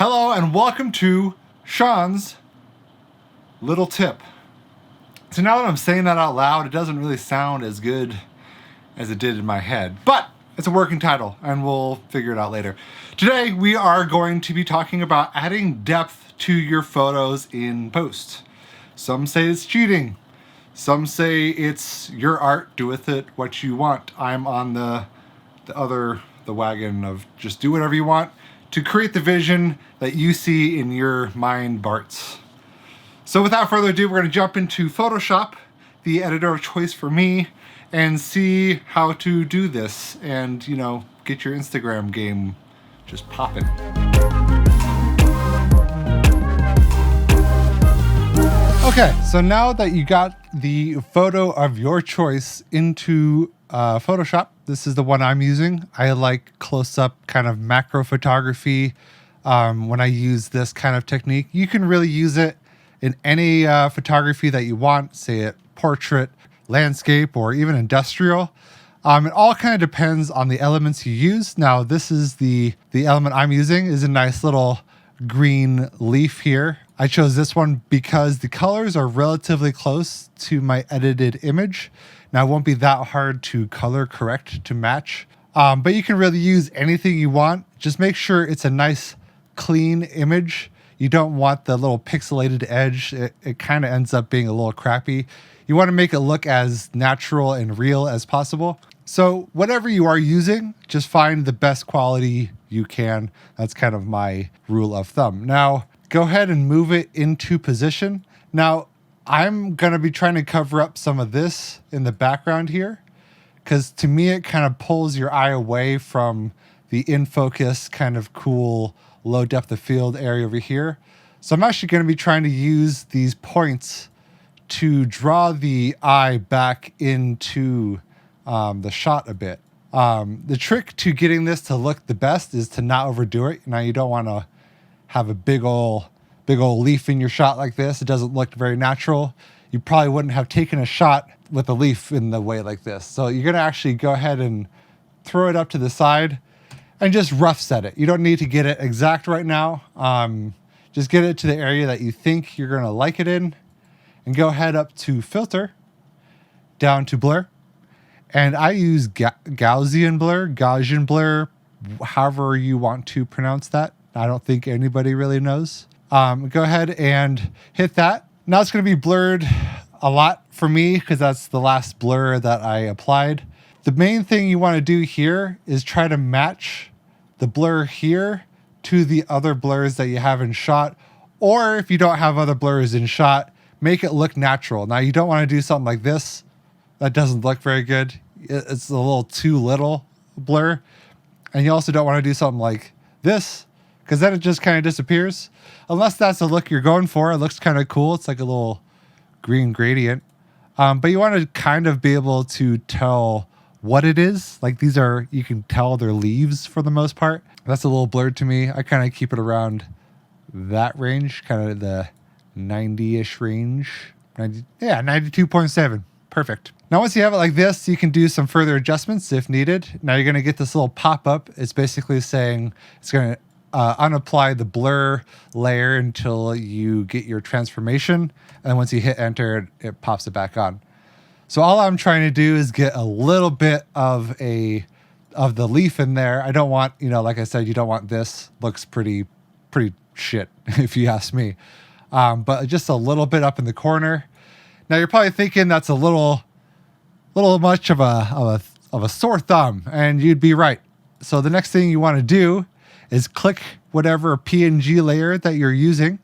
Hello and welcome to Sean's Little Tip. So now that I'm saying that out loud, it doesn't really sound as good as it did in my head, but it's a working title and we'll figure it out later. Today we are going to be talking about adding depth to your photos in post. Some say it's cheating. Some say it's your art, do with it what you want. I'm on the wagon of just do whatever you want to create the vision that you see in your mind, Bart's. So without further ado, we're going to jump into Photoshop, the editor of choice for me, and see how to do this and, get your Instagram game just popping. Okay, so now that you got the photo of your choice into Photoshop, this is the one I'm using. I like close-up kind of macro photography when I use this kind of technique. You can really use it in any photography that you want, say it portrait, landscape, or even industrial. It all kind of depends on the elements you use. Now, this is the element I'm using is a nice little green leaf here. I chose this one because the colors are relatively close to my edited image. Now, it won't be that hard to color correct to match, but you can really use anything you want. Just make sure it's a nice, clean image. You don't want the little pixelated edge. It kind of ends up being a little crappy. You want to make it look as natural and real as possible. So whatever you are using, just find the best quality you can. That's kind of my rule of thumb. Now, go ahead and move it into position. Now, I'm going to be trying to cover up some of this in the background here, because to me, it kind of pulls your eye away from the in focus kind of cool low depth of field area over here. So I'm actually going to be trying to use these points to draw the eye back into the shot a bit. The trick to getting this to look the best is to not overdo it. Now, you don't want to have a big old leaf in your shot like this. It doesn't look very natural. You probably wouldn't have taken a shot with a leaf in the way like this. So you're going to actually go ahead and throw it up to the side and just rough set it. You don't need to get it exact right now. Just get it to the area that you think you're going to like it in, and go ahead up to filter, down to blur. And I use Gaussian blur, however you want to pronounce that. I don't think anybody really knows. Go ahead and hit that. Now it's going to be blurred a lot for me because that's the last blur that I applied. The main thing you want to do here is try to match the blur here to the other blurs that you have in shot. Or if you don't have other blurs in shot, make it look natural. Now, you don't want to do something like this. That doesn't look very good. It's a little too little blur. And you also don't want to do something like this, because then it just kind of disappears. Unless that's the look you're going for. It looks kind of cool. It's like a little green gradient. But you want to kind of be able to tell what it is. Like these are, you can tell they're leaves for the most part. That's a little blurred to me. I kind of keep it around that range, kind of the 90-ish range. 92.7. Perfect. Now, once you have it like this, you can do some further adjustments if needed. Now you're going to get this little pop-up. It's basically saying it's going to unapply the blur layer until you get your transformation. And once you hit enter, it pops it back on. So all I'm trying to do is get a little bit of the leaf in there. I don't want, like I said, you don't want this. Looks pretty shit if you ask me. But just a little bit up in the corner. Now you're probably thinking that's a little much of a sore thumb, and you'd be right. So the next thing you want to do is click whatever PNG layer that you're using,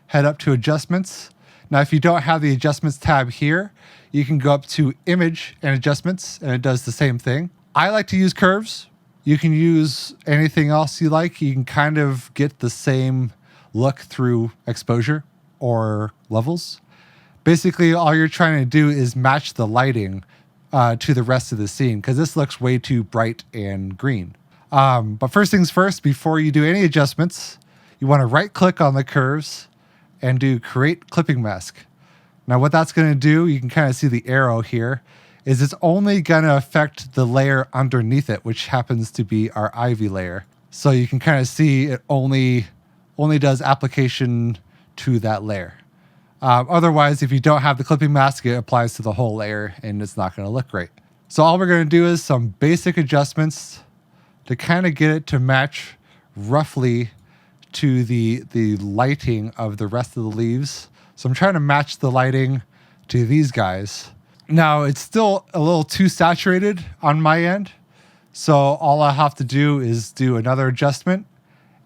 head up to adjustments. Now, if you don't have the adjustments tab here, you can go up to image and adjustments, and it does the same thing. I like to use curves. You can use anything else you like. You can kind of get the same look through exposure or levels. Basically, all you're trying to do is match the lighting to the rest of the scene, because this looks way too bright and green. But first things first, before you do any adjustments, you want to right click on the curves and do create clipping mask. Now what that's going to do, you can kind of see the arrow here, is it's only going to affect the layer underneath it, which happens to be our ivy layer. So you can kind of see it only only does application to that layer. Otherwise, if you don't have the clipping mask, it applies to the whole layer and it's not going to look great. So all we're going to do is some basic adjustments to kind of get it to match roughly to the lighting of the rest of the leaves. So I'm trying to match the lighting to these guys. Now it's still a little too saturated on my end. So all I have to do is do another adjustment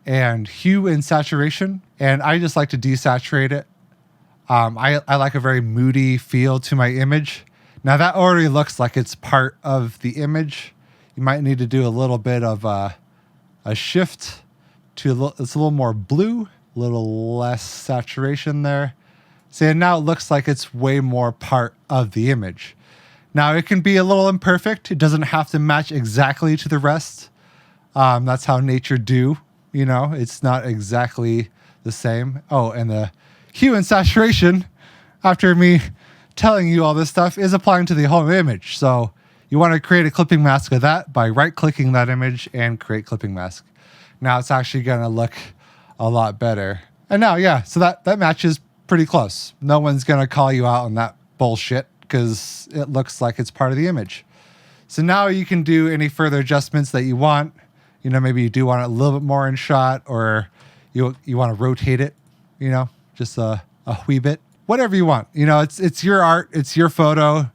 and hue and saturation. And I just like to desaturate it. I like a very moody feel to my image. Now that already looks like it's part of the image. You might need to do a little bit of a shift to it's a little more blue, a little less saturation there. So now it looks like it's way more part of the image. Now it can be a little imperfect. It doesn't have to match exactly to the rest. That's how nature do, you know, it's not exactly the same. Oh, and the hue and saturation, after me telling you all this stuff, is applying to the whole image. So you want to create a clipping mask of that by right-clicking that image and create clipping mask. Now it's actually going to look a lot better. And now, yeah, so that matches pretty close. No one's going to call you out on that bullshit because it looks like it's part of the image. So now you can do any further adjustments that you want. You know, maybe you do want it a little bit more in shot, or you want to rotate it, you know, just a wee bit. Whatever you want. You know, it's your art. It's your photo.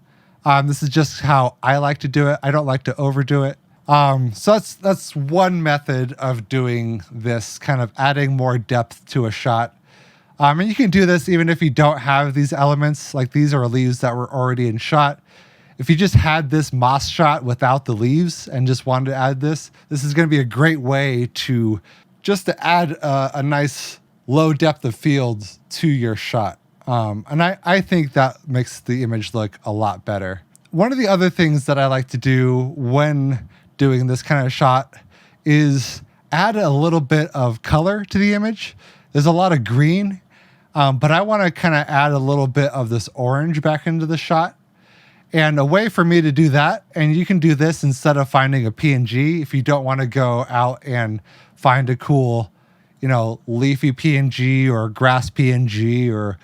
This is just how I like to do it. I don't like to overdo it. So that's one method of doing this, kind of adding more depth to a shot. And you can do this even if you don't have these elements. Like these are leaves that were already in shot. If you just had this moss shot without the leaves and just wanted to add this is going to be a great way to add a nice low depth of field to your shot. And I think that makes the image look a lot better. One of the other things that I like to do when doing this kind of shot is add a little bit of color to the image. There's a lot of green, but I want to kind of add a little bit of this orange back into the shot. And a way for me to do that, and you can do this instead of finding a PNG if you don't want to go out and find a cool, you know, leafy PNG or grass PNG or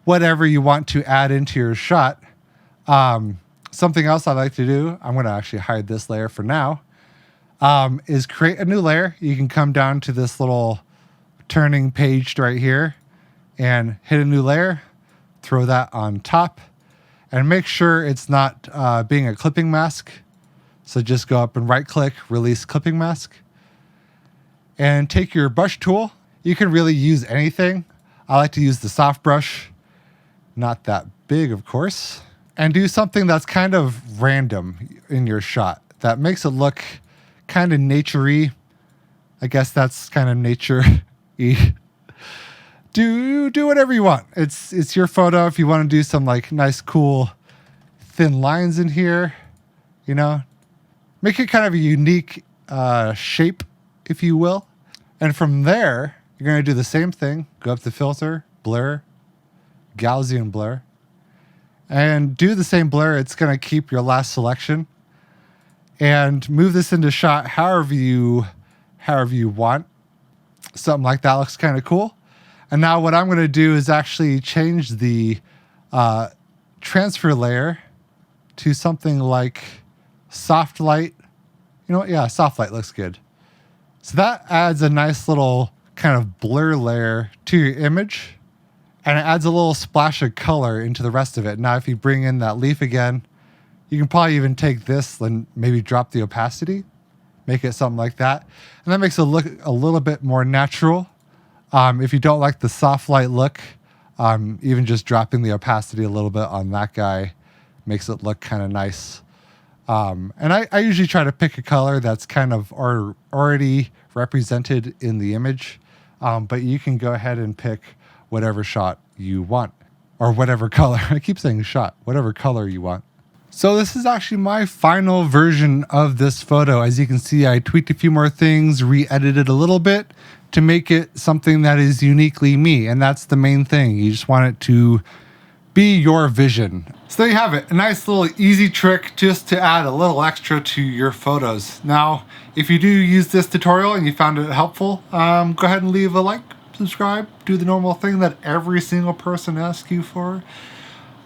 whatever you want to add into your shot. Something else I like to do, I'm going to actually hide this layer for now, is create a new layer. You can come down to this little turning page right here and hit a new layer, throw that on top, and make sure it's not being a clipping mask. So just go up and right click, release clipping mask, and take your brush tool. You can really use anything. I like to use the soft brush, not that big, of course, and do something that's kind of random in your shot that makes it look kind of nature-y. I guess that's kind of nature-y. Do whatever you want. It's your photo. If you want to do some like nice, cool, thin lines in here, you know, make it kind of a unique shape, if you will. And from there, you're going to do the same thing. Go up to filter, blur, Gaussian blur, and do the same blur. It's going to keep your last selection and move this into shot however you want. Something like that looks kind of cool. And now what I'm going to do is actually change the transfer layer to something like soft light. You know what? Yeah, soft light looks good. So that adds a nice little kind of blur layer to your image, and it adds a little splash of color into the rest of it. Now, if you bring in that leaf again, you can probably even take this and maybe drop the opacity, make it something like that. And that makes it look a little bit more natural. If you don't like the soft light look, even just dropping the opacity a little bit on that guy makes it look kind of nice. And I usually try to pick a color that's kind of already represented in the image. But you can go ahead and pick whatever shot you want, or whatever color. I keep saying shot, whatever color you want. So this is actually my final version of this photo. As you can see, I tweaked a few more things, re-edited a little bit to make it something that is uniquely me. And that's the main thing. You just want it to be your vision. So there you have it. A nice little easy trick just to add a little extra to your photos. Now, if you do use this tutorial and you found it helpful, go ahead and leave a like, subscribe, do the normal thing that every single person asks you for.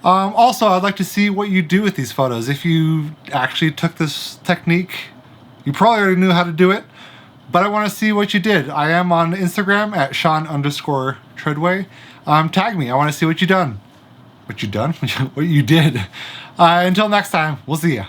Also, I'd like to see what you do with these photos. If you actually took this technique, you probably already knew how to do it, but I want to see what you did. I am on Instagram at Sean_Tredway. Tag me. I want to see what you done. What you done? What you did. Until next time, we'll see ya.